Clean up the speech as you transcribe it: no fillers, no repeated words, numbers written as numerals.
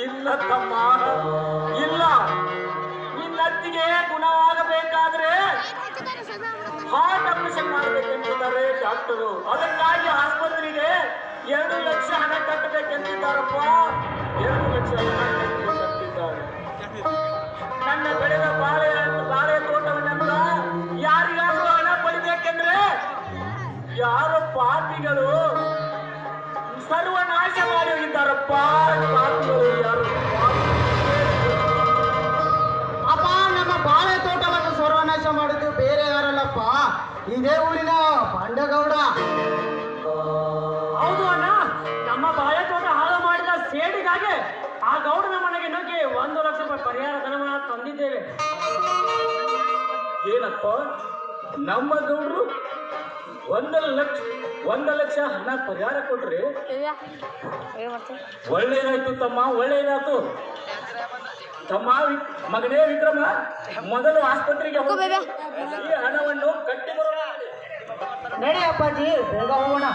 ಇಲ್ಲ ತಮ್ಮ, ಇಲ್ಲ. ನಿನ್ನತ್ತಿಗೆ ಗುಣವಾಗಬೇಕಾದ್ರೆ ಹಾರ್ಟ್ ಆಪರೇಷನ್ ಮಾಡಬೇಕೆಂದಿದ್ದಾರೆ ಡಾಕ್ಟರು. ಅದಕ್ಕಾಗಿ ಆಸ್ಪತ್ರೆಗೆ 2 ಲಕ್ಷ ಹಣ ಕಟ್ಟಬೇಕೆಂದಿದ್ದಾರಪ್ಪ. 2 ಲಕ್ಷ ಹಣ ಕಟ್ಟಬೇಕಂತಿದ್ದಾರೆ. ನನ್ನ ಬೆಳೆದ ಬಾಳೆ ತೋಟವನ್ನೆಲ್ಲ ಯಾರಿಗಾದ್ರೂ ಹಣ ಪಡಿಬೇಕೆಂದ್ರೆ ಯಾರು ಪಾಪಿಗಳು ಸರ್ವನಾಶ ಮಾಡಿ ಹೋಗಿದ್ದಾರಪ್ಪ. ಪಾಪಿಗಳು ಯಾರು? ಅಪ್ಪ, ನಮ್ಮ ಬಾಳೆ ತೋಟವನ್ನು ಸರ್ವನಾಶ ಮಾಡಿದ್ದು ಬೇರೆ ಯಾರಲ್ಲಪ್ಪ, ಇದೇ ಊರಿನ ಪಾಂಡಗೌಡ. ಹೌದು ಅಣ್ಣ, ನಮ್ಮ ಬಾಳೆ ತೋಟ ಹಾಳು ಮಾಡಿದ ಸೇಡಿಗಾಗಿ ಆ ಗೌಡನ ಮನೆಗೆ ನುಗ್ಗಿ 1 ಲಕ್ಷ ರೂಪಾಯಿ ಪರಿಹಾರ ಧನವನ್ನು ತಂದಿದ್ದೇವೆ. ಏನಪ್ಪ, ನಮ್ಮ ಗೌಡ್ರು 1 ಲಕ್ಷ ಹಣ ಪರಿಹಾರ ಕೊಟ್ರಿ? ಒಳ್ಳೇದಾಯ್ತು ತಮ್ಮ, ಒಳ್ಳೇದಾಯ್ತು ತಮ್ಮ. ಮಗನೇ ವಿಕ್ರಮ, ಮೊದಲು ಆಸ್ಪತ್ರೆಗೆ ಹೋಗಿ ಈ ಹಣವನ್ನು ಕಟ್ಟಿ ಬರೋಣ. ನಡಿ ಅಪ್ಪಾಜಿ, ಬೇಗ ಹೋಗೋಣ.